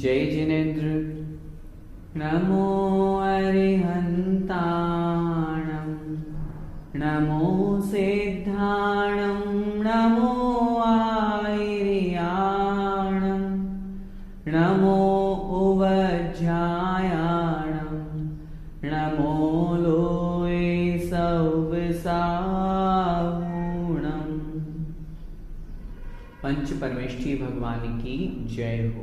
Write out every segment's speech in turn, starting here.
जय जिनेन्द्र। नमो अरिहन्ताणं नमो सिद्धाणं नमो आयर्याणं नमो उवज्जायाणं नमो लोये सौवसावूणम्। पंच परमेष्ठी भगवान की जय हो।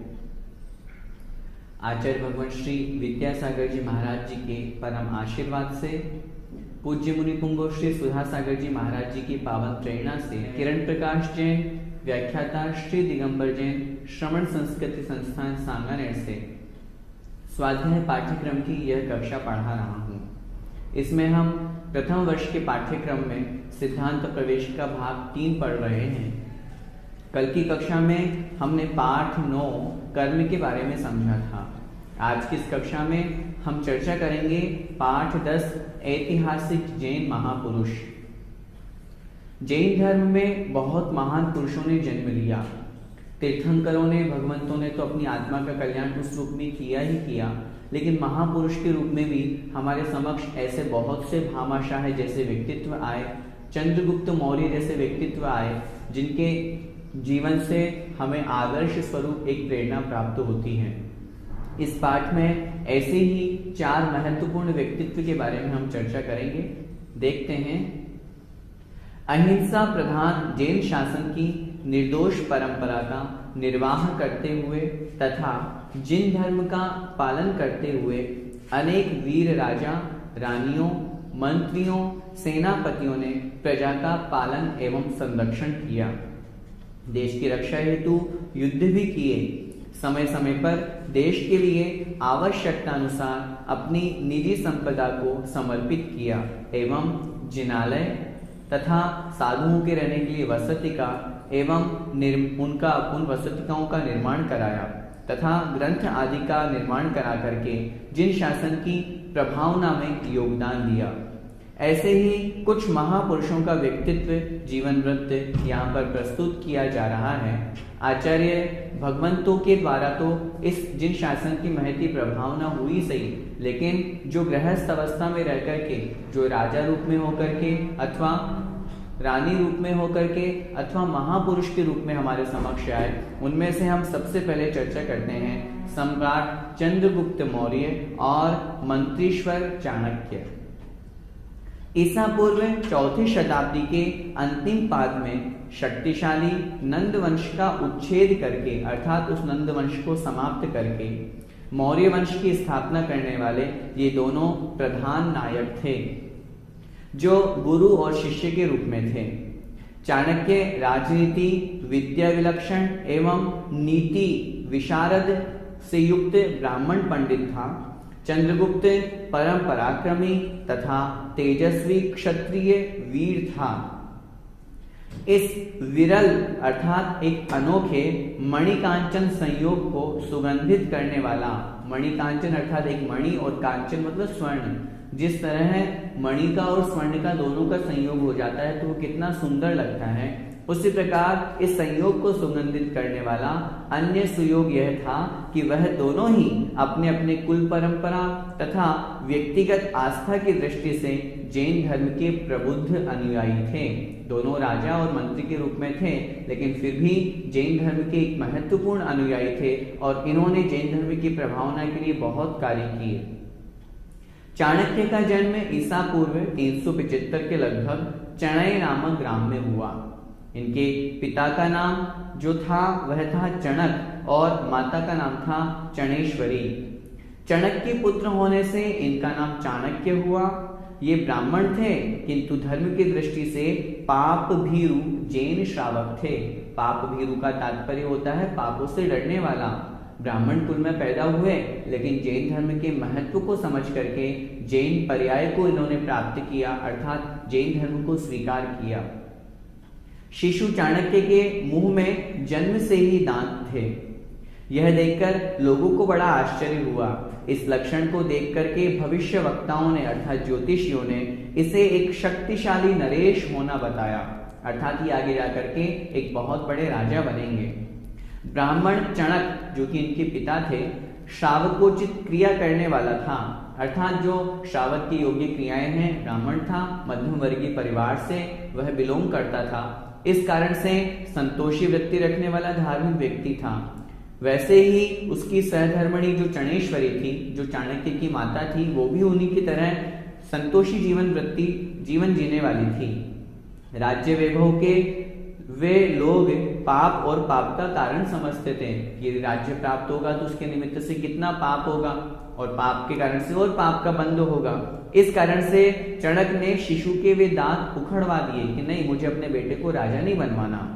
आचार्य भगवान श्री विद्यासागर जी महाराज जी के परम आशीर्वाद से, पूज्य मुनि पुंगव श्री सुधा सागर जी महाराज जी की पावन प्रेरणा से किरण प्रकाश जैन, व्याख्याता श्री दिगंबर जैन, श्रवण संस्कृति संस्थान सांगानेर से स्वाध्याय पाठ्यक्रम की यह कक्षा पढ़ा रहा हूँ। इसमें हम प्रथम वर्ष के पाठ्यक्रम में सिद्धांत प्रवेश का भाग 3 पढ़ रहे हैं। कल की कक्षा में हमने पाठ 9 कर्म के बारे में समझा था। आज की इस कक्षा में हम चर्चा करेंगे पाठ 10 ऐतिहासिक जैन महापुरुष। जैन धर्म में बहुत महान पुरुषों ने जन्म लिया। तीर्थंकरों ने, भगवंतों ने तो अपनी आत्मा का कल्याण उस रूप में किया ही किया, लेकिन महापुरुष के रूप में भी हमारे समक्ष ऐसे बहुत से भामाशाह जैसे व्यक्तित्व आए, चंद्रगुप्त मौर्य जैसे व्यक्तित्व आए, जिनके जीवन से हमें आदर्श स्वरूप एक प्रेरणा प्राप्त होती है। इस पाठ में ऐसे ही 4 महत्वपूर्ण व्यक्तित्व के बारे में हम चर्चा करेंगे। देखते हैं। अहिंसा प्रधान जैन शासन की निर्दोष परंपरा का निर्वाह करते हुए तथा जिन धर्म का पालन करते हुए अनेक वीर राजा, रानियों, मंत्रियों, सेनापतियों ने प्रजा का पालन एवं संरक्षण किया। देश की रक्षा हेतु युद्ध भी किए। समय समय पर देश के लिए आवश्यकता अनुसार अपनी निजी संपदा को समर्पित किया एवं जिनालय तथा साधुओं के रहने के लिए वसतिका एवं उन वसतिकाओं का निर्माण कराया तथा ग्रंथ आदि का निर्माण करा करके जिन शासन की प्रभावना में योगदान दिया। ऐसे ही कुछ महापुरुषों का व्यक्तित्व, जीवन वृत्त यहाँ पर प्रस्तुत किया जा रहा है। आचार्य भगवंतों के द्वारा तो इस जिन शासन की महती प्रभावना हुई सही, लेकिन जो गृहस्थ अवस्था में रह करके, जो राजा रूप में होकर के अथवा रानी रूप में होकर के अथवा महापुरुष के रूप में हमारे समक्ष आए, उनमें से हम सबसे पहले चर्चा करते हैं सम्राट चंद्रगुप्त मौर्य और मंत्रीश्वर चाणक्य। ईसा पूर्व 4वीं शताब्दी के अंतिम पाद में शक्तिशाली नंद वंश का उच्छेद करके, अर्थात उस नंद वंश को समाप्त करके मौर्य वंश की स्थापना करने वाले ये दोनों प्रधान नायक थे, जो गुरु और शिष्य के रूप में थे। चाणक्य राजनीति, विद्या विलक्षण एवं नीति विशारद से युक्त ब्राह्मण पंडित था। चंद्रगुप्त परम पराक्रमी तथा तेजस्वी क्षत्रिय वीर था। इस विरल अर्थात एक अनोखे मणिकांचन संयोग को सुगंधित करने वाला, मणिकांचन अर्थात एक मणि और कांचन मतलब स्वर्ण, जिस तरह मणि का और स्वर्ण का दोनों का संयोग हो जाता है तो वो कितना सुंदर लगता है, उसी प्रकार इस संयोग को सुगंधित करने वाला अन्य सुयोग यह था कि वह दोनों ही अपने अपने कुल परंपरा तथा व्यक्तिगत आस्था की दृष्टि से जैन धर्म के प्रबुद्ध अनुयायी थे। दोनों राजा और मंत्री के रूप में थे, लेकिन फिर भी जैन धर्म के एक महत्वपूर्ण अनुयायी थे और इन्होंने जैन धर्म की प्रभावना के लिए बहुत कार्य किए। चाणक्य का जन्म ईसा पूर्व 375 के लगभग चणय नामक ग्राम में हुआ। इनके पिता का नाम जो था वह था चणक और माता का नाम था चणेश्वरी। चणक के पुत्र होने से इनका नाम चाणक्य हुआ। ये ब्राह्मण थे, किंतु धर्म की दृष्टि से पाप भीरु जैन श्रावक थे। पाप भीरु का तात्पर्य होता है पापों से डरने वाला। ब्राह्मण कुल में पैदा हुए, लेकिन जैन धर्म के महत्व को समझ करके जैन पर्याय को इन्होंने प्राप्त किया, अर्थात जैन धर्म को स्वीकार किया। शिशु चाणक्य के मुंह में जन्म से ही दांत थे। यह देखकर लोगों को बड़ा आश्चर्य हुआ। इस लक्षण को देख करके भविष्य वक्ताओं ने अर्थात ज्योतिषियों ने इसे एक शक्तिशाली नरेश होना बताया, अर्थात ये आगे जाकर के एक बहुत बड़े राजा बनेंगे। ब्राह्मण चणक जो कि इनके पिता थे, श्रावकोचित क्रिया करने वाला था, अर्थात जो श्रावक की योग्य क्रियाएं हैं, ब्राह्मण था, मध्यम वर्गीय परिवार से वह बिलोंग करता था। इस कारण से संतोषी वृत्ति रखने वाला धार्मिक व्यक्ति था। वैसे ही उसकी सहधर्मणी जो चणेश्वरी थी, जो चाणक्य की माता थी, वो भी उन्हीं की तरह संतोषी जीवन जीने वाली थी। राज्य वैभव के वे लोग पाप और पाप का कारण समझते थे कि राज्य प्राप्त होगा तो उसके निमित्त से कितना पाप होगा, और पाप के कारण से और पाप का बंध होगा। इस कारण से चणक ने शिशु के वे दांत उखड़वा दिए कि नहीं, मुझे अपने बेटे को राजा नहीं बनवाना।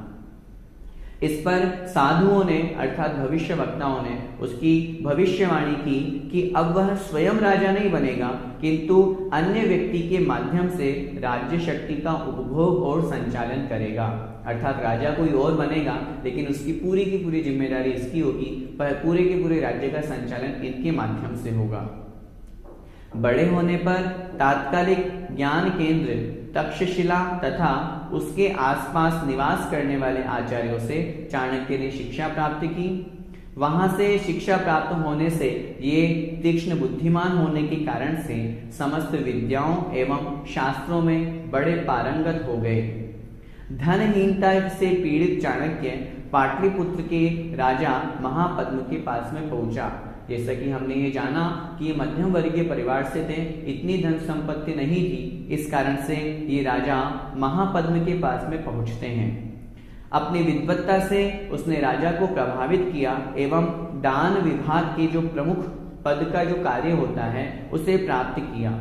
इस पर साधुओं ने अर्थात भविष्य वक्ताओं ने उसकी भविष्यवाणी की कि अब वह स्वयं राजा नहीं बनेगा, किंतु अन्य व्यक्ति के माध्यम से राज्य शक्ति का उपभोग और संचालन करेगा। अर्थात राजा कोई और बनेगा, लेकिन उसकी पूरी की पूरी जिम्मेदारी इसकी होगी, पर पूरे के पूरे राज्य का संचालन इनके माध्यम से होगा। बड़े होने पर तात्कालिक ज्ञान केंद्र तक्षशिला तथा उसके आसपास निवास करने वाले आचार्यों से चाणक्य ने शिक्षा प्राप्त की। वहां से शिक्षा प्राप्त होने से ये तीक्ष्ण बुद्धिमान होने के कारण से समस्त विद्याओं एवं शास्त्रों में बड़े पारंगत हो गए। धनहीनता से पीड़ित चाणक्य पाटलिपुत्र के राजा महापद्म के पास में पहुंचा। जैसा कि हमने ये जाना कि ये मध्यम वर्गीय परिवार से थे, इतनी धन संपत्ति नहीं थी, इस कारण से ये राजा महापद्म के पास में पहुंचते हैं। अपनी विद्वत्ता से उसने राजा को प्रभावित किया एवं दान विभाग के जो प्रमुख पद का जो कार्य होता है उसे प्राप्त किया।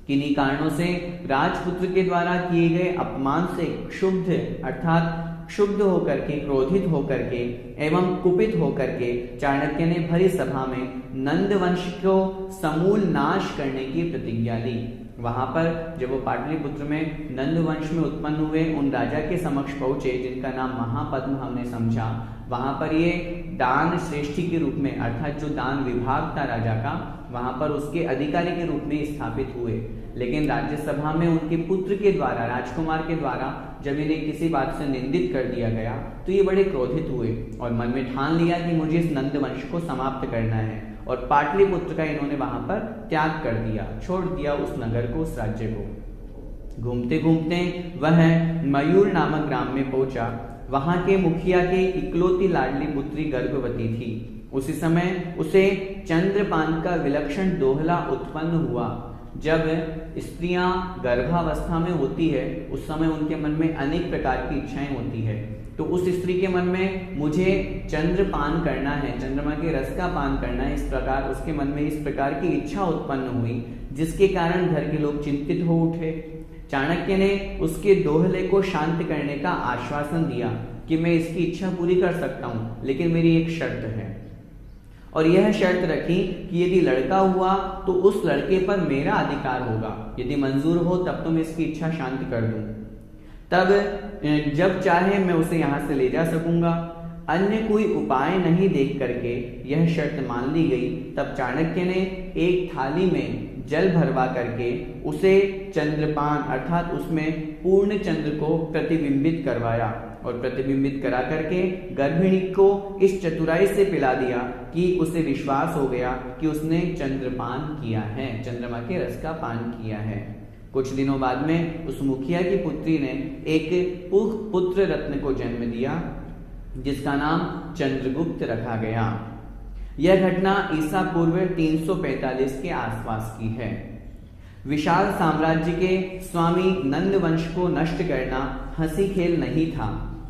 किन्हीं कारणों से राजपुत्र के द्वारा किए गए अपमान से क्षुब्ध अर्थात क्षुब्ध होकर के, क्रोधित होकर के एवं कुपित होकर के चाणक्य ने भरी सभा में नंद वंश को समूल नाश करने की प्रतिज्ञा ली। वहां पर जब वो पाटलिपुत्र में नंद वंश में उत्पन्न हुए उन राजा के समक्ष पहुंचे जिनका नाम महापद्म हमने समझा, वहां पर ये दान श्रेष्ठी के रूप में अर्थात जो दान विभाग था राजा का, वहां पर उसके अधिकारी के रूप में स्थापित हुए। लेकिन राज्यसभा में उनके पुत्र के द्वारा, राजकुमार के द्वारा जब इन्हें किसी बात से निंदित कर दिया गया तो ये बड़े क्रोधित हुए और मन में ठान लिया कि मुझे इस नंद वंश को समाप्त करना है, और पाटलिपुत्र का इन्होंने वहां पर त्याग कर दिया, छोड़ दिया उस नगर को, उस राज्य को। घूमते घूमते वह मयूर नामक ग्राम में पहुंचा। वहां के मुखिया के इकलौती लाडली पुत्री गर्भवती थी। उसी समय उसे चंद्रपान का विलक्षण दोहला उत्पन्न हुआ। जब स्त्रियां गर्भावस्था में होती है उस समय उनके मन में अनेक प्रकार की इच्छाएं होती है, तो उस स्त्री के मन में मुझे चंद्रपान करना है, चंद्रमा के रस का पान करना है, इस प्रकार उसके मन में इस प्रकार की इच्छा उत्पन्न हुई, जिसके कारण घर के लोग चिंतित हो उठे। चाणक्य ने उसके दोहले को शांत करने का आश्वासन दिया कि मैं इसकी इच्छा पूरी कर सकता हूं, लेकिन मेरी एक शर्त है, और यह शर्त रखी कि यदि लड़का हुआ तो उस लड़के पर मेरा अधिकार होगा, यदि मंजूर हो तब तो मैं इसकी इच्छा शांत कर दूं, तब जब चाहे मैं उसे यहां से ले जा सकूंगा। अन्य कोई उपाय नहीं देख करके यह शर्त मान ली गई। तब चाणक्य ने एक थाली में जल भरवा करके उसे चंद्रपान अर्थात उसमें पूर्ण चंद्र को प्रतिबिंबित करवाया, और प्रतिबिंबित करा करके गर्भिणी को इस चतुराई से पिला दिया कि उसे विश्वास हो गया कि उसने चंद्रपान किया है, चंद्रमा के रस का पान किया है। कुछ दिनों बाद में उस मुखिया की पुत्री ने एक पुत्र रत्न को जन्म दिया जिसका नाम चंद्रगुप्त रखा गया। यह घटना ईसा पूर्व 345 के आसपास की है। विशाल साम्राज्य के स्वामी नंद वंश को नष्ट करना हंसी खेल नहीं था।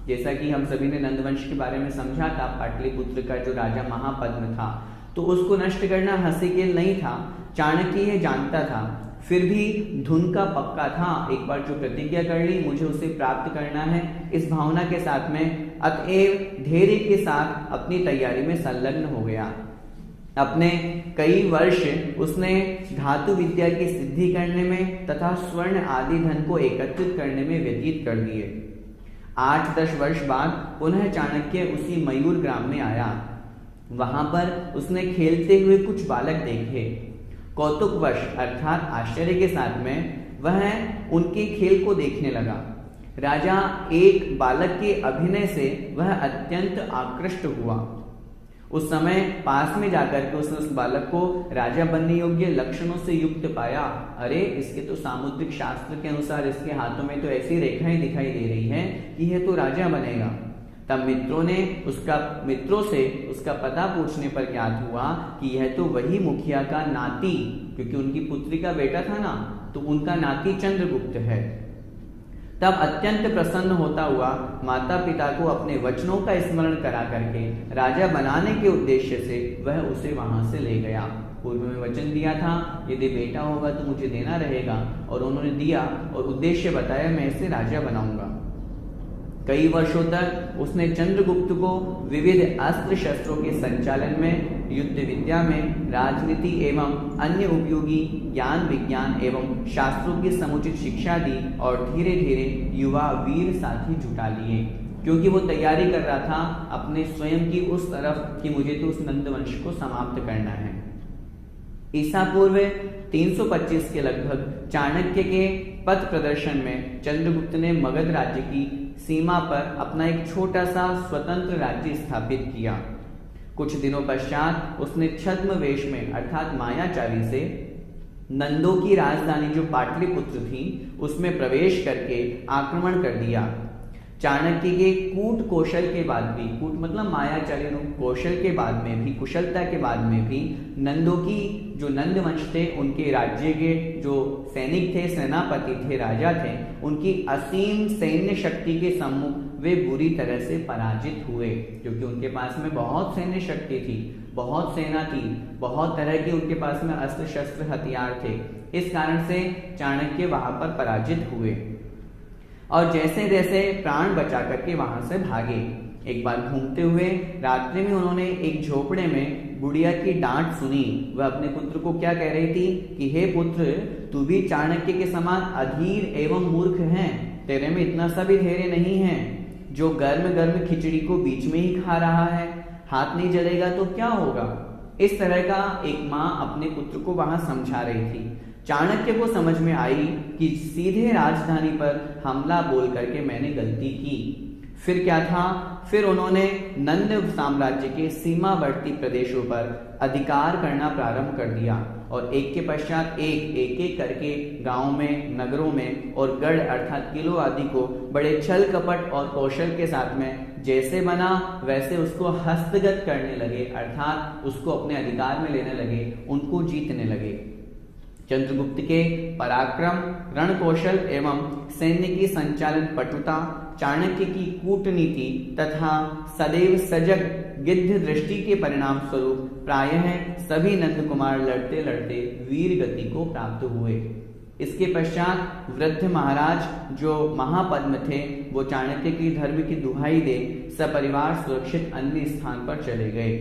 जैसा कि हम सभी ने नंद वंश के बारे में समझा था, पाटलिपुत्र का जो राजा महापद्म था, तो उसको नष्ट करना हंसी खेल नहीं था। चाणक्य यह जानता था। फिर भी धुन का पक्का था, एक बार जो प्रतिज्ञा कर ली मुझे उसे प्राप्त करना है, इस भावना के साथ में अतएव धैर्य के साथ अपनी तैयारी में संलग्न हो गया। अपने कई वर्ष उसने धातु विद्या की सिद्धि करने में तथा स्वर्ण आदि धन को एकत्रित करने में व्यतीत कर दिए। 8-10 वर्ष बाद पुनः चाणक्य उसी मयूर ग्राम में आया। वहां पर उसने खेलते हुए कुछ बालक देखे। कौतुकवश अर्थात आश्चर्य के साथ में वह उनके खेल को देखने लगा। राजा एक बालक के अभिनय से वह अत्यंत आकृष्ट हुआ। उस समय पास में जाकर के उसने उस बालक को राजा बनने योग्य लक्षणों से युक्त पाया। अरे, इसके तो सामुद्रिक शास्त्र के अनुसार इसके हाथों में तो ऐसी रेखाएं दिखाई दे रही हैं कि यह तो राजा बनेगा। तब मित्रों से उसका पता पूछने पर ज्ञात हुआ कि यह तो वही मुखिया का नाती, क्योंकि उनकी पुत्री का बेटा था ना, तो उनका नाती चंद्रगुप्त है। तब अत्यंत प्रसन्न होता हुआ माता पिता को अपने वचनों का स्मरण करा करके राजा बनाने के उद्देश्य से वह उसे वहां से ले गया। पूर्व में वचन दिया था यदि बेटा होगा तो मुझे देना रहेगा, और उन्होंने दिया और उद्देश्य बताया, मैं इसे राजा बनाऊंगा। कई वर्षों तक उसने चंद्रगुप्त को विविध अस्त्र शस्त्रों के संचालन में, युद्ध विद्या में, राजनीति एवं अन्य उपयोगी ज्ञान विज्ञान एवं शास्त्रों की समुचित शिक्षा दी और धीरे धीरे युवा वीर साथी जुटा लिए, क्योंकि वो तैयारी कर रहा था अपने स्वयं की उस तरफ कि मुझे तो उस नंदवंश को समाप्त करना है। ईसा पूर्व 325 के लगभग चाणक्य के पथ प्रदर्शन में चंद्रगुप्त ने मगध राज्य की सीमा पर अपना एक छोटा सा स्वतंत्र राज्य स्थापित किया। कुछ दिनों पश्चात उसने छद्म वेश में अर्थात मायाचारी से नंदों की राजधानी जो पाटलिपुत्र थी उसमें प्रवेश करके आक्रमण कर दिया। चाणक्य के कूट कौशल के बाद भी, कूट मतलब मायाचारी कौशल के बाद में भी, कुशलता के बाद में भी नंदों की जो नंद वंश थे उनके राज्य के जो सैनिक थे, सेनापति थे, राजा थे, उनकी असीम सैन्य शक्ति के सम्मुख वे बुरी तरह से पराजित हुए, क्योंकि उनके पास में बहुत सैन्य शक्ति थी, बहुत सेना थी, बहुत तरह के उनके पास में अस्त्र शस्त्र हथियार थे। इस कारण से चाणक्य वहां पर पराजित हुए और जैसे जैसे प्राण बचा करके वहां से भागे। एक बार घूमते हुए रात्रि में उन्होंने एक झोपड़े में बुढ़िया की डांट सुनी। वह अपने पुत्र को क्या कह रही थी कि हे पुत्र, तू भी चाणक्य के समान अधीर एवं मूर्ख है, तेरे में इतना सा भी धैर्य नहीं है, जो गर्म गर्म खिचड़ी को बीच में ही खा रहा है, हाथ नहीं जलेगा तो क्या होगा। इस तरह का एक माँ अपने पुत्र को वहां समझा रही थी। चाणक्य को समझ में आई कि सीधे राजधानी पर हमला बोल करके मैंने गलती की। फिर क्या था, फिर उन्होंने नंद साम्राज्य के सीमावर्ती प्रदेशों पर अधिकार करना प्रारंभ कर दिया और एक के पश्चात एक करके गांवों में, नगरों में और गढ़ अर्थात किलों आदि को बड़े छल कपट और कौशल के साथ में जैसे बना वैसे उसको हस्तगत करने लगे, अर्थात उसको अपने अधिकार में लेने लगे, उनको जीतने लगे। चंद्रगुप्त के पराक्रम, रण कौशल एवं सैन्य की संचालन पटुता, चाणक्य की कूटनीति तथा सदैव सजग गिद्ध दृष्टि के परिणाम स्वरूप प्रायः सभी नंद कुमार लड़ते लड़ते वीर गति को प्राप्त हुए। इसके पश्चात वृद्ध महाराज जो महापद्म थे वो चाणक्य की धर्म की दुहाई दे सपरिवार सुरक्षित अन्य स्थान पर चले गए।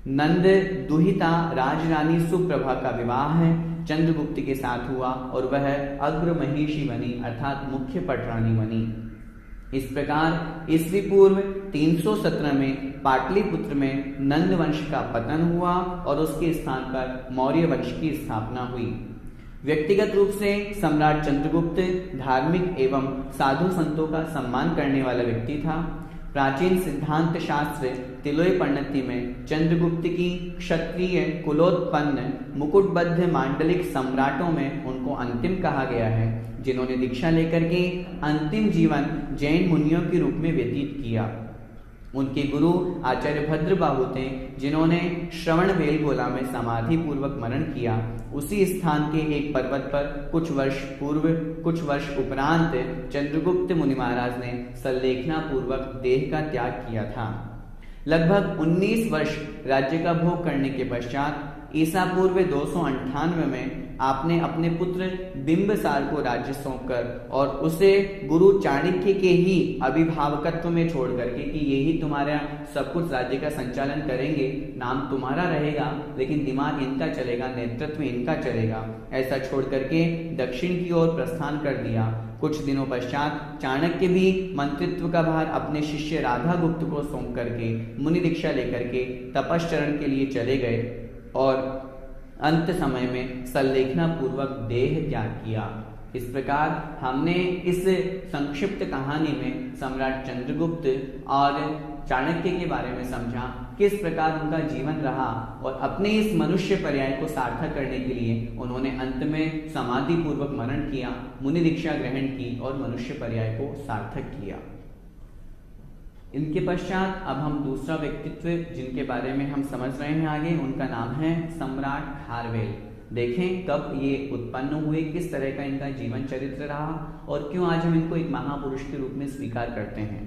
नंद दुहिता राजरानी सुप्रभा का विवाह चंद्रगुप्त के साथ हुआ और वह अग्र महिषी बनी अर्थात मुख्य पटरानी बनी। इस प्रकार ईस्वी पूर्व 317 में पाटलिपुत्र में नंद वंश का पतन हुआ और उसके स्थान पर मौर्य वंश की स्थापना हुई। व्यक्तिगत रूप से सम्राट चंद्रगुप्त धार्मिक एवं साधु संतों का सम्मान करने वाला व्यक्ति था। प्राचीन सिद्धांत शास्त्र तिलोय पण्णति में चंद्रगुप्त की क्षत्रिय कुलोत्पन्न मुकुटबद्ध मांडलिक सम्राटों में उनको अंतिम कहा गया है, जिन्होंने दीक्षा लेकर के अंतिम जीवन जैन मुनियों के रूप में व्यतीत किया। उनके गुरु आचार्य भद्रबाहु थे, जिन्होंने श्रवण बेलगोला में समाधि पूर्वक मरण किया। उसी स्थान के एक पर्वत पर कुछ वर्ष पूर्व कुछ वर्ष उपरांत चंद्रगुप्त मुनि महाराज ने संलेखना पूर्वक देह का त्याग किया था। लगभग 19 वर्ष राज्य का भोग करने के पश्चात ईसा पूर्व 298 में आपने अपने पुत्र बिंबिसार को राज्य सौंपकर और उसे गुरु चाणक्य के ही अभिभावकत्व में छोड़ करके कि यही तुम्हारा सब कुछ राज्य का संचालन करेंगे, नाम तुम्हारा रहेगा लेकिन दिमाग इनका चलेगा, नेतृत्व इनका चलेगा, ऐसा छोड़ करके दक्षिण की ओर प्रस्थान कर दिया। कुछ दिनों पश्चात चाणक्य भी मंत्रित्व का भार अपने शिष्य राधा गुप्त को सौंप करके मुनि दीक्षा लेकर के तपश्चरण के लिए चले गए और अंत समय में संलेखना पूर्वक देह त्याग किया। इस प्रकार हमने इस संक्षिप्त कहानी में सम्राट चंद्रगुप्त और चाणक्य के बारे में समझा, किस प्रकार उनका जीवन रहा और अपने इस मनुष्य पर्याय को सार्थक करने के लिए उन्होंने अंत में समाधि पूर्वक मरण किया, मुनि दीक्षा ग्रहण की और मनुष्य पर्याय को सार्थक किया। इनके पश्चात अब हम दूसरा व्यक्तित्व जिनके बारे में हम समझ रहे हैं आगे, उनका नाम है सम्राट खारवेल। देखें कब ये उत्पन्न हुए, किस तरह का इनका जीवन चरित्र रहा और क्यों आज हम इनको एक महापुरुष के रूप में स्वीकार करते हैं।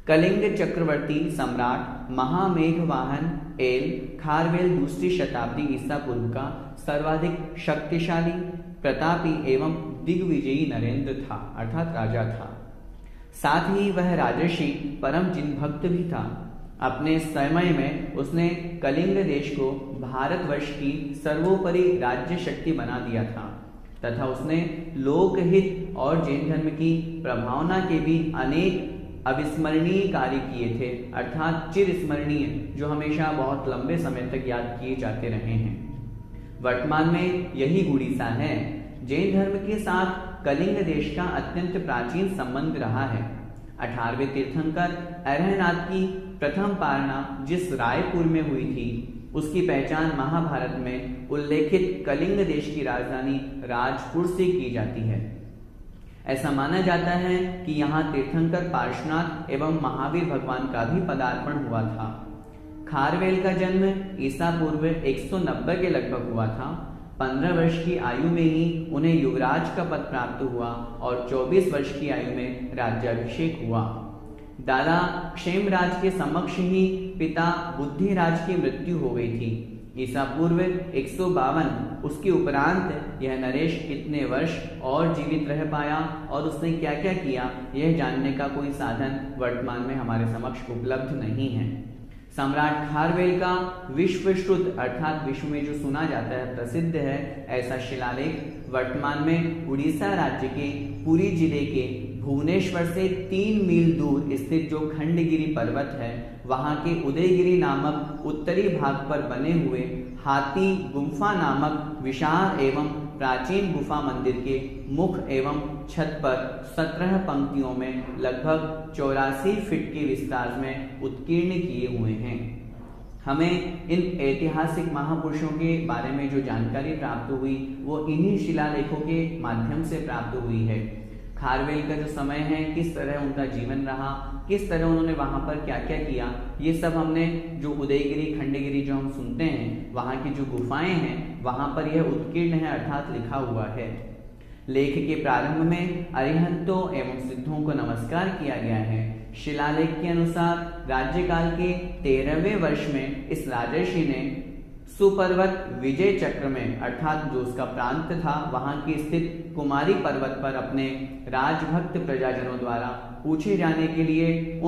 कलिंग चक्रवर्ती सम्राट महामेघवाहन एल खारवेल दूसरी शताब्दी ईसा पूर्व का सर्वाधिक शक्तिशाली, प्रतापी एवं दिग्विजयी नरेंद्र था अर्थात राजा था। साथ ही वह राजर्षि परम जिन भक्त भी था। अपने समय में उसने कलिंग देश को भारतवर्ष की सर्वोपरि राज्य शक्ति बना दिया था तथा उसने लोकहित और जैन धर्म की प्रभावना के भी अनेक अविस्मरणीय कार्य किए थे अर्थात चिरस्मरणीय, जो हमेशा बहुत लंबे समय तक याद किए जाते रहे हैं। वर्तमान में यही उड़ीसा है। जैन धर्म के साथ कलिंग देश का अत्यंत प्राचीन संबंध रहा है। 18वें तीर्थंकर अरहनाथ की प्रथम पारणा जिस रायपुर में हुई थी, उसकी पहचान महाभारत में उल्लेखित कलिंग देश की राजधानी राजपुर से की जाती है। ऐसा माना जाता है कि यहाँ तीर्थंकर पार्श्वनाथ एवं महावीर भगवान का भी पदार्पण हुआ था। खारवेल का जन्म ईसा पूर्व 190 के लगभग हुआ था। 15 वर्ष की आयु में ही उन्हें युवराज का पद प्राप्त हुआ और 24 वर्ष की आयु में राज्याभिषेक हुआ। दादा क्षेमराज के समक्ष ही पिता बुद्धिराज की मृत्यु हो गई थी। ईसा पूर्व 152 उसके उपरांत यह नरेश कितने वर्ष और जीवित रह पाया और उसने क्या क्या किया, यह जानने का कोई साधन वर्तमान में हमारे समक्ष उपलब्ध नहीं है। सम्राट खारवेल का विश्वश्रुत अर्थात विश्व में जो सुना जाता है, प्रसिद्ध है, ऐसा शिलालेख वर्तमान में उड़ीसा राज्य के पुरी जिले के भुवनेश्वर से 3 मील दूर स्थित जो खंडगिरी पर्वत है, वहां के उदयगिरी नामक उत्तरी भाग पर बने हुए हाथी गुम्फा नामक विशाल एवं प्राचीन गुफा मंदिर के मुख एवं छत पर 17 पंक्तियों में लगभग 84 फीट के विस्तार में उत्कीर्ण किए हुए हैं। हमें इन ऐतिहासिक महापुरुषों के बारे में जो जानकारी प्राप्त हुई वो इन्हीं शिलालेखों के माध्यम से प्राप्त हुई है। खारवेल का जो समय है, किस तरह उनका जीवन रहा, किस तरह उन्होंने वहां पर क्या क्या किया, ये सब हमने जो उदयगिरी खंडगिरी जो हम सुनते हैं, वहां की जो गुफाएं हैं, वहां पर यह उत्कीर्ण है अर्थात लिखा हुआ है। लेख के प्रारंभ में अरिहंतों एवं सिद्धों को नमस्कार किया गया है। शिलालेख के अनुसार राज्यकाल के 13वें वर्ष में इस राजर्षि ने सुपर्वत विजय चक्र में अर्थात जो उसका प्रांत था, वहां की स्थित कुमारी पर्वत पर अपने राजभक्त प्रजाजनों द्वारा पूजे जाने के लिए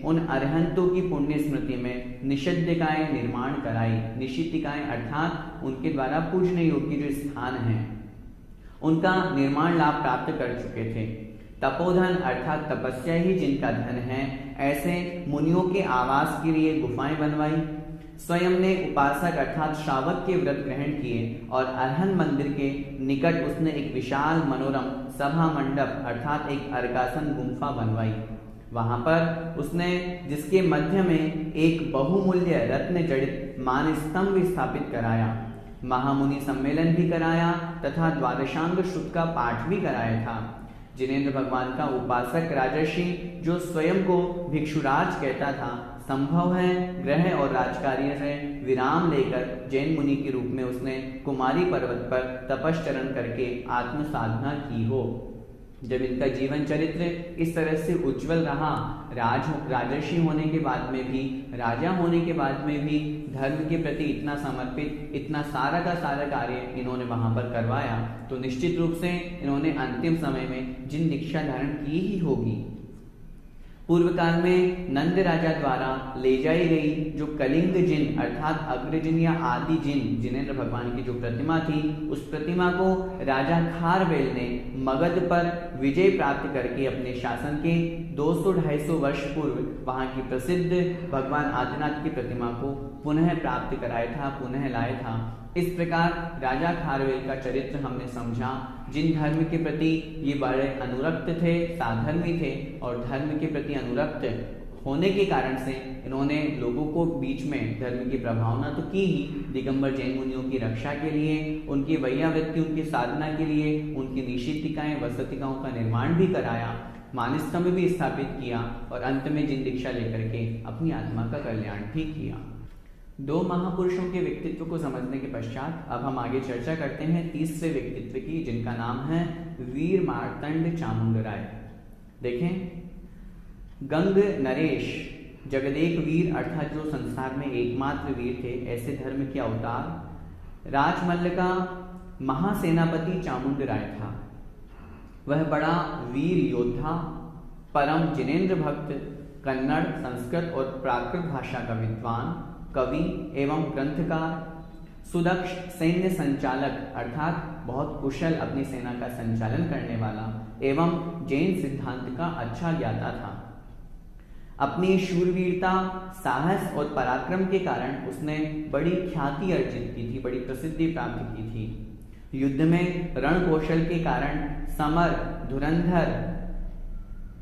उन अरिहंतों की पुण्य स्मृति में निषिद्धिकाएं निर्माण कराई। निषिद्धिकाएं अर्थात उनके द्वारा पूजने योग्य जो स्थान है, उनका निर्माण लाभ प्राप्त कर चुके थे। तपोधन अर्थात तपस्या ही जिनका धन है, ऐसे मुनियों के आवास के लिए गुफाएं बनवाई। स्वयं ने उपासक अर्थात श्रावक के व्रत ग्रहण किए और अरहन मंदिर के निकट उसने एक विशाल मनोरम सभा मंडप अर्थात एक अर्कासन गुम्फा बनवाई। वहां पर उसने जिसके मध्य में एक बहुमूल्य रत्न जड़ित मान स्तंभ स्थापित कराया, महामुनि सम्मेलन भी कराया तथा द्वादशांग श्रुत का पाठ भी कराया था। जिनेंद्र भगवान का उपासक राजर्षि जो स्वयं को भिक्षुराज कहता था, संभव है ग्रह और राजकार्य से विराम लेकर जैन मुनि के रूप में उसने कुमारी पर्वत पर तपश्चरण करके आत्म साधना की हो। जब इनका जीवन चरित्र इस तरह से उज्जवल रहा, राजर्षि होने के बाद में भी, राजा होने के बाद में भी धर्म के प्रति इतना समर्पित, इतना सारा का सारा कार्य इन्होंने वहां पर करवाया, तो निश्चित रूप से इन्होंने अंतिम समय में जिन दीक्षा धारण की ही होगी। पूर्व काल में नंद राजा द्वारा ले जाई गई जो कलिंग जिन अर्थात अग्रजिन या आदि जिन, जिनेंद्र भगवान की जो प्रतिमा थी, उस प्रतिमा को राजा खारवेल ने मगध पर विजय प्राप्त करके अपने शासन के 200-250 वर्ष पूर्व वहां की प्रसिद्ध भगवान आदिनाथ की प्रतिमा को पुनः प्राप्त कराया था, पुनः लाया था। इस प्रकार राजा खारवेल का चरित्र हमने समझा, जिन धर्म के प्रति ये बड़े अनुरक्त थे, साधर्मी थे, और धर्म के प्रति अनुरक्त होने के कारण से इन्होंने लोगों को बीच में धर्म की प्रभावना तो की ही, दिगंबर जैन मुनियों की रक्षा के लिए, उनकी वैयावृत्ति, उनकी साधना के लिए, उनकी निषिद्धिकाएं, वसतिकाओं का निर्माण भी कराया, मानस्तंभ भी स्थापित किया, और अंत में जिन दीक्षा लेकर के अपनी आत्मा का कल्याण भी किया। दो महापुरुषों के व्यक्तित्व को समझने के पश्चात अब हम आगे चर्चा करते हैं तीसरे व्यक्तित्व की, जिनका नाम है वीर मार्तंड चामुंडराय। देखें, गंग नरेश जगदेक वीर अर्थात जो संसार में एकमात्र वीर थे, ऐसे धर्म के अवतार राजमल्ल का महासेनापति चामुंडराय था। वह बड़ा वीर योद्धा, परम जिनेंद्र भक्त, कन्नड़, संस्कृत और प्राकृत भाषा का विद्वान, कवि एवं ग्रंथकार, सुदक्ष सैन्य संचालक अर्थात बहुत कुशल अपनी सेना का संचालन करने वाला एवं जैन सिद्धांत का अच्छा ज्ञाता था। अपनी शूरवीरता, साहस और पराक्रम के कारण उसने बड़ी ख्याति अर्जित की थी, बड़ी प्रसिद्धि प्राप्त की थी। युद्ध में रण कौशल के कारण समर, धुरंधर,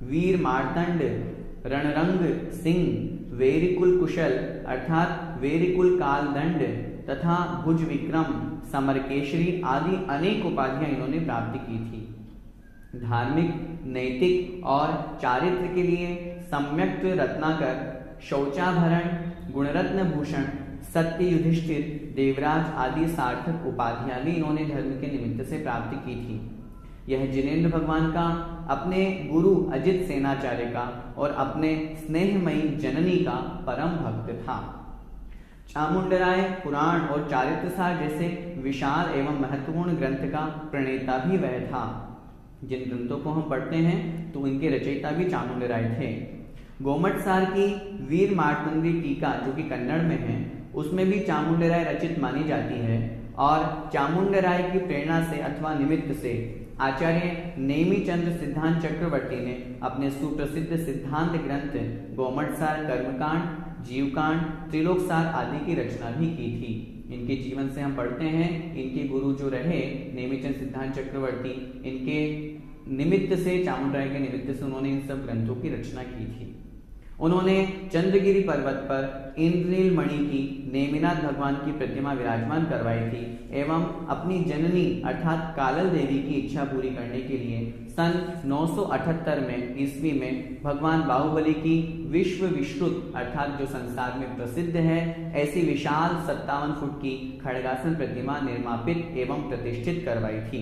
वीर मार्तंड, रणरंग सिंह, वेरिकुल कुशल अर्थात वेरिकुल कालदंड तथा भुज विक्रम, समरकेशरी आदि अनेक उपाधियां इन्होंने प्राप्त की थी। धार्मिक, नैतिक और चारित्र के लिए सम्यक्त रत्नाकर, शौचाभरण, गुणरत्न भूषण, सत्य युधिष्ठिर, देवराज आदि सार्थक उपाधियां भी इन्होंने धर्म के निमित्त से प्राप्त की थी। यह जिनेंद्र भगवान का, अपने गुरु अजित सेनाचार्य का और अपने स्नेहमयी जननी का परम भक्त था। चामुंडराय पुराण और चारित्रसार जैसे विशाल एवं महत्वपूर्ण ग्रंथ का प्रणेता भी वह था। जिन ग्रंथों को हम पढ़ते हैं तो उनके रचयिता भी चामुंडराय थे। गोमटसार की वीर मार्तंडी टीका जो कि कन्नड़ में है, उसमें भी चामुंडराय रचित मानी जाती है, और चामुंडराय की प्रेरणा से अथवा निमित्त से आचार्य नेमिचंद्र सिद्धांत चक्रवर्ती ने अपने सुप्रसिद्ध सिद्धांत ग्रंथ गोमटसार, कर्मकांड, जीवकांड, त्रिलोकसार आदि की रचना भी की थी। इनके जीवन से हम पढ़ते हैं, इनके गुरु जो रहे नेमिचंद सिद्धांत चक्रवर्ती, इनके निमित्त से, चामुंडराय के निमित्त से उन्होंने इन सब ग्रंथों की रचना की थी। उन्होंने चंद्रगिरी पर्वत पर इंद्रनील मणि की नेमिनाथ भगवान की प्रतिमा विराजमान करवाई थी एवं अपनी जननी अर्थात कालल देवी की इच्छा पूरी करने के लिए सन 978 में ईस्वी में भगवान बाहुबली की विश्व विश्रुत अर्थात जो संसार में प्रसिद्ध है ऐसी विशाल 57 फुट की खड़गासन प्रतिमा निर्मापित एवं प्रतिष्ठित करवाई थी,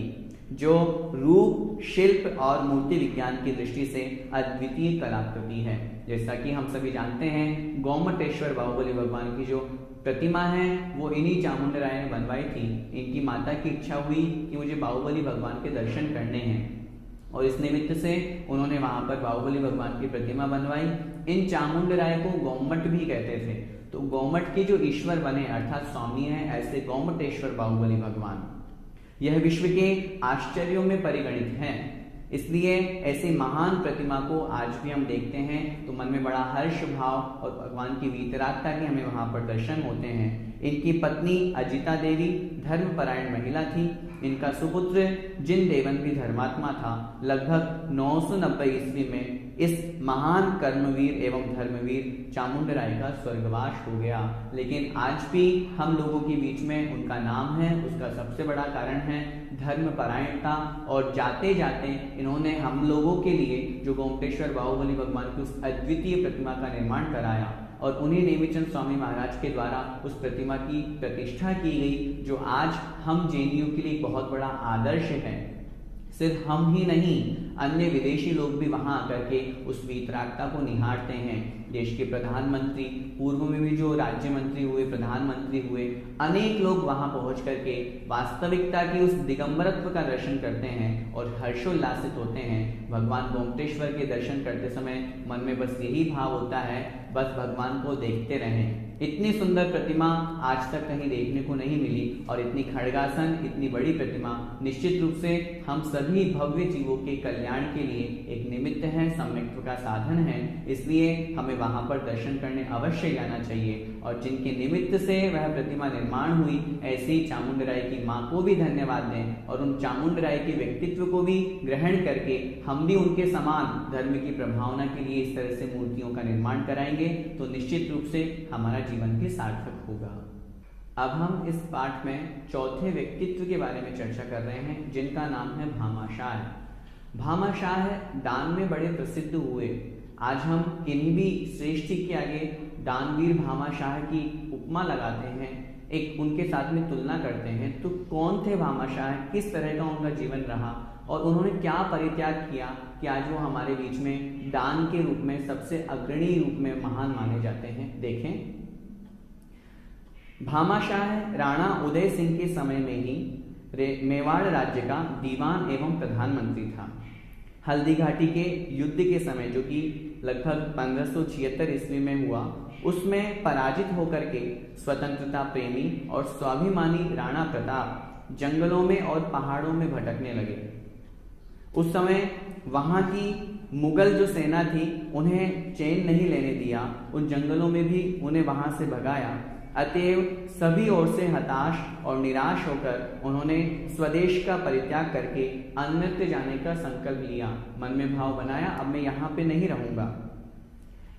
जो रूप, शिल्प और मूर्ति विज्ञान की दृष्टि से अद्वितीय कलाकृति है। जैसा कि हम सभी जानते हैं, गोमटेश्वर बाहुबली भगवान की जो प्रतिमा है वो इन्हीं चामुंडराय ने बनवाई थी। इनकी माता की इच्छा हुई कि मुझे बाहुबली भगवान के दर्शन करने हैं और इस निमित्त से उन्होंने वहां पर बाहुबली भगवान की प्रतिमा बनवाई। इन चामुंडराय को गोमट भी कहते थे। तो गोमट के जो ईश्वर बने अर्थात स्वामी है, ऐसे गोमटेश्वर बाहुबली भगवान यह विश्व के आश्चर्यों में परिगणित है। इसलिए ऐसी महान प्रतिमा को आज भी हम देखते हैं तो मन में बड़ा हर्ष भाव और भगवान की वीतरागता के हमें वहां पर दर्शन होते हैं। इनकी पत्नी अजिता देवी धर्मपरायण महिला थी। इनका सुपुत्र जिन देवन भी धर्मात्मा था। लगभग 990 ईस्वी में इस महान कर्मवीर एवं धर्मवीर चामुंडराय का स्वर्गवास हो गया, लेकिन आज भी हम लोगों के बीच में उनका नाम है। उसका सबसे बड़ा कारण है धर्मपरायणता, और जाते जाते इन्होंने हम लोगों के लिए जो गोमटेश्वर बाहुबली भगवान की उस अद्वितीय प्रतिमा का निर्माण कराया और उन्हीं नेमिचंद स्वामी महाराज के द्वारा उस प्रतिमा की प्रतिष्ठा की गई, जो आज हम जैनियों के लिए एक बहुत बड़ा आदर्श है। सिर्फ हम ही नहीं, अन्य विदेशी लोग भी वहां आकर के उस वीतरागता को निहारते हैं। देश के प्रधानमंत्री, पूर्व में भी जो राज्य मंत्री हुए, प्रधानमंत्री हुए, अनेक लोग वहां पहुंच करके वास्तविकता की उस दिगंबरत्व का दर्शन करते हैं और हर्षोल्लासित होते हैं। भगवान गोमतेश्वर के दर्शन करते समय मन में बस यही भाव होता है, बस भगवान को देखते रहें। इतनी सुंदर प्रतिमा आज तक कहीं देखने को नहीं मिली और इतनी खड्गासन, इतनी बड़ी प्रतिमा निश्चित रूप से हम सभी भव्य जीवों के कल्याण के लिए एक निमित्त है, सम्यक्त्व का साधन है। इसलिए हमें वहां पर दर्शन करने अवश्य जाना चाहिए और जिनके निमित्त से वह प्रतिमा निर्माण हुई, ऐसे ही चामुंडराय की माँ को भी धन्यवाद दें और उन चामुंडराय के व्यक्तित्व को भी ग्रहण करके हम भी उनके समान धर्म की प्रभावना के लिए इस तरह से मूर्तियों का निर्माण कराएंगे तो निश्चित रूप से हमारा जीवन भी सार्थक होगा। अब हम इस पाठ में चौथे व्यक्तित्व के बारे में चर्चा कर रहे हैं, जिनका नाम है भामाशाह। भामाशाह दान में बड़े प्रसिद्ध हुए। आज हम इन्हीं भी श्रेष्ठ के आगे दानवीर भामाशाह की उपमा लगाते हैं, एक उनके साथ में तुलना करते हैं। तो कौन थे भामाशाह, किस तरह का उनका जीवन रहा और उन्होंने क्या परित्याग किया कि आज वो हमारे बीच में दान के रूप में सबसे अग्रणी रूप में महान माने जाते हैं। देखें, भामाशाह राणा उदय सिंह के समय में ही मेवाड़ राज्य का दीवान एवं प्रधानमंत्री था। हल्दी घाटी के युद्ध के समय, जो कि लगभग 1576 ईस्वी में हुआ, उसमें पराजित होकर के स्वतंत्रता प्रेमी और स्वाभिमानी राणा प्रताप जंगलों में और पहाड़ों में भटकने लगे। उस समय वहां की मुगल जो सेना थी उन्हें चैन नहीं लेने दिया, उन जंगलों में भी उन्हें वहां से भगाया। अतएव सभी ओर से हताश और निराश होकर उन्होंने स्वदेश का परित्याग करके अन्यत्र जाने का संकल्प लिया। मन में भाव बनाया, अब मैं यहाँ पे नहीं रहूंगा।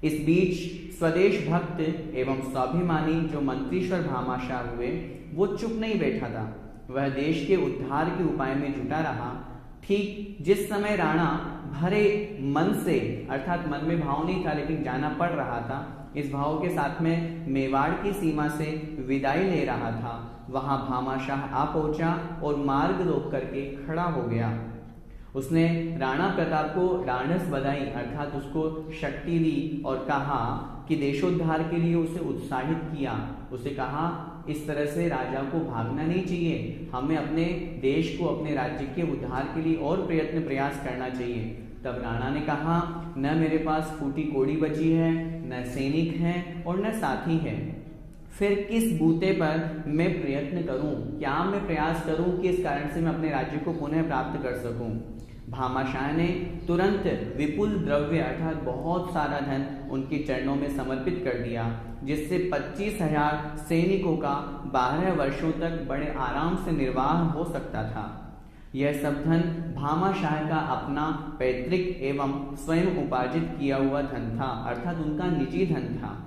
इस बीच स्वदेश भक्त एवं स्वाभिमानी जो मंत्रीश्वर भामाशाह हुए, वो चुप नहीं बैठा था। वह देश के उद्धार के उपाय में जुटा रहा। ठीक जिस समय राणा भरे मन से, अर्थात मन में भाव नहीं था लेकिन जाना पड़ रहा था, इस भाव के साथ में मेवाड़ की सीमा से विदाई ले रहा था, वहां भामाशाह आ पहुंचा और मार्ग रोक करके खड़ा हो गया। उसने राणा प्रताप को ढांढस बधाई, अर्थात उसको शक्ति दी और कहा कि देशोद्धार के लिए उसे उत्साहित किया। उसे कहा, इस तरह से राजा को भागना नहीं चाहिए, हमें अपने देश को, अपने राज्य के उद्धार के लिए और प्रयास करना चाहिए। तब राणा ने कहा, न मेरे पास फूटी कोड़ी बची है, न सैनिक हैं और न साथी है, फिर किस बूते पर मैं प्रयत्न करूं? क्या मैं प्रयास करूं कि इस कारण से मैं अपने राज्य को पुनः प्राप्त कर सकूं? भामाशाह ने तुरंत विपुल द्रव्य, अर्थात बहुत सारा धन उनके चरणों में समर्पित कर दिया, जिससे 25,000 सैनिकों का 12 वर्षों तक बड़े आराम से निर्वाह हो सकता था। यह सब धन भामाशाह का अपना पैतृक एवं स्वयं उपार्जित किया हुआ धन था, अर्थात उनका निजी धन था।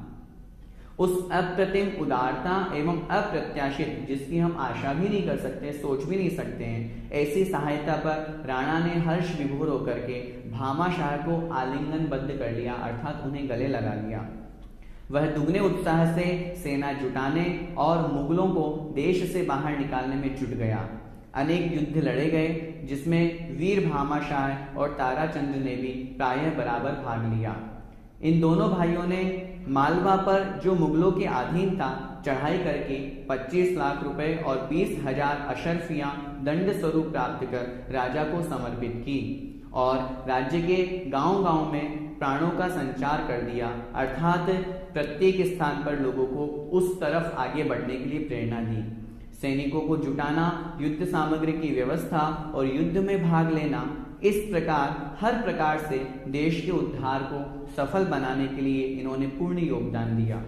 उस अप्रतिम उदारता एवं अप्रत्याशित, जिसकी हम आशा भी नहीं कर सकते, सोच भी नहीं सकते हैं, ऐसी सहायता पर राणा ने हर्ष विभोर होकर के भामाशाह को आलिंगनबद्ध कर लिया, अर्थात उन्हें गले लगा लिया। वह दुगने उत्साह से सेना जुटाने और मुगलों को देश से बाहर निकालने में जुट गया। अनेक युद्ध लड़े गए, जिसमें वीर भामाशाह और ताराचंद्र ने भी प्रायः बराबर भाग लिया। इन दोनों भाइयों ने मालवा पर, जो मुगलों के अधीन था, चढ़ाई करके 25 लाख रुपए और 20,000 अशर्फियां दंड स्वरूप प्राप्त कर राजा को समर्पित की और राज्य के गांव-गांव में प्राणों का संचार कर दिया, अर्थात प्रत्येक स्थान पर लोगों को उस तरफ आगे बढ़ने के लिए प्रेरणा दी। सैनिकों को जुटाना, युद्ध सामग्री की व्यवस्था और युद्ध में भाग लेना, इस प्रकार हर प्रकार से देश के उद्धार को सफल बनाने के लिए इन्होंने पूर्ण योगदान दिया।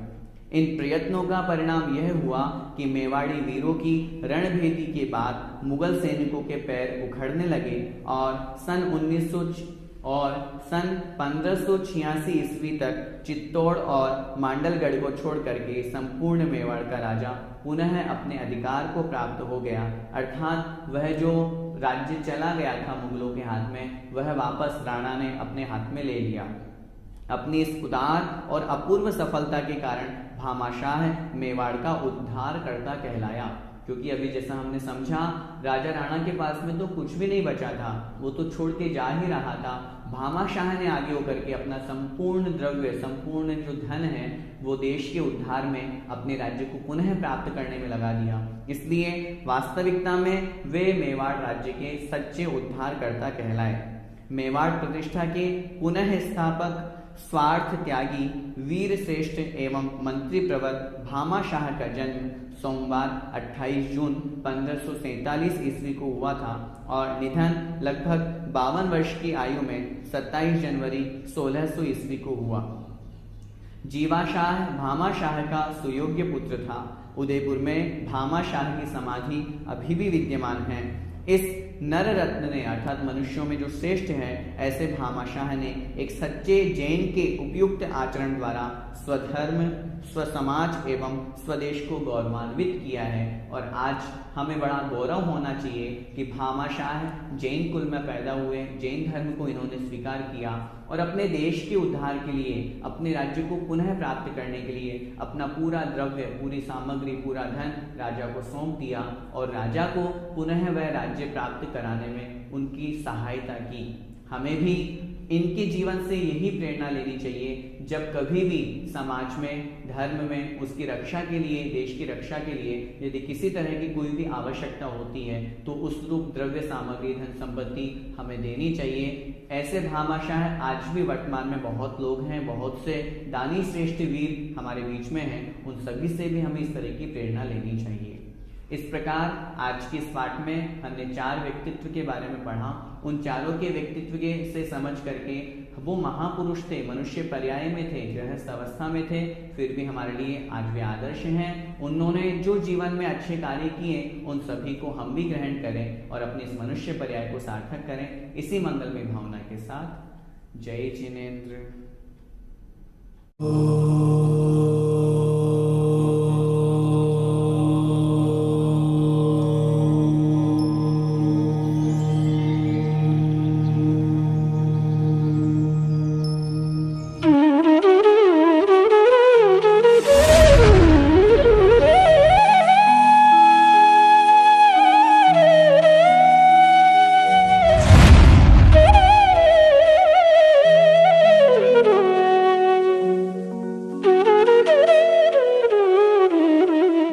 इन प्रयत्नों का परिणाम यह हुआ कि मेवाड़ी वीरों की रणभेदी के बाद मुगल सैनिकों के पैर उखड़ने लगे और सन 1586 ईस्वी तक चित्तौड़ और मांडलगढ़ को छोड़ करके संपूर्ण मेवाड़ का राजा पुनः अपने अधिकार को प्राप्त हो गया, अर्थात वह जो राज्य चला गया था मुगलों के हाथ में, वह वापस राणा ने अपने हाथ में ले लिया। अपनी इस उदार और अपूर्व सफलता के कारण भामाशाह मेवाड़ का उद्धारकर्ता कहलाया, क्योंकि अभी जैसा हमने समझा, राजा राणा के पास में तो कुछ भी नहीं बचा था, वो तो छोड़ के जा ही रहा था। भामाशाह ने आगे होकर के अपना संपूर्ण द्रव्य, संपूर्ण जो धन है वो देश के उद्धार में, अपने राज्य को पुनः प्राप्त करने में लगा दिया। इसलिए वास्तविकता में वे मेवाड़ राज्य के सच्चे उद्धारकर्ता कहलाए। मेवाड़ प्रतिष्ठा के पुनः स्थापक, स्वार्थ त्यागी, वीर श्रेष्ठ एवं मंत्री प्रवर भामाशाह का जन्म सोमवार 28 जून 1547 ईस्वी को हुआ था और निधन लगभग 52 वर्ष की आयु में 27 जनवरी 1600 ईस्वी को हुआ। जीवाशाह भामाशाह का सुयोग्य पुत्र था। उदयपुर में भामाशाह की समाधि अभी भी विद्यमान है। इस नर रत्न ने, अर्थात मनुष्यों में जो श्रेष्ठ है, ऐसे भामाशाह ने एक सच्चे जैन के उपयुक्त आचरण द्वारा स्वधर्म, स्वसमाज एवं स्वदेश को गौरवान्वित किया है। और आज हमें बड़ा गौरव होना चाहिए कि भामाशाह जैन कुल में पैदा हुए, जैन धर्म को इन्होंने स्वीकार किया और अपने देश के उद्धार के लिए, अपने राज्य को पुनः प्राप्त करने के लिए अपना पूरा द्रव्य, पूरी सामग्री, पूरा धन राजा को सौंप दिया और राजा को पुनः वह राज्य प्राप्त कराने में उनकी सहायता की। हमें भी इनके जीवन से यही प्रेरणा लेनी चाहिए। जब कभी भी समाज में, धर्म में, उसकी रक्षा के लिए, देश की रक्षा के लिए यदि किसी तरह की कोई भी आवश्यकता होती है तो उस रूप द्रव्य सामग्री, धन संपत्ति हमें देनी चाहिए। ऐसे भामाशाह आज भी वर्तमान में बहुत लोग हैं, बहुत से दानी श्रेष्ठ वीर हमारे बीच में हैं। उन सभी से भी हमें इस तरह की प्रेरणा लेनी चाहिए। इस प्रकार आज के इस पाठ में हमने 4 व्यक्तित्व के बारे में पढ़ा। उन चारों के व्यक्तित्व के से समझ करके वो महापुरुष थे, मनुष्य पर्याय में थे, गृहस्थ अवस्था में थे, फिर भी हमारे लिए आज वे आदर्श हैं। उन्होंने जो जीवन में अच्छे कार्य किए उन सभी को हम भी ग्रहण करें और अपने इस मनुष्य पर्याय को सार्थक करें। इसी मंगलमय भावना के साथ जय जिनेंद्र।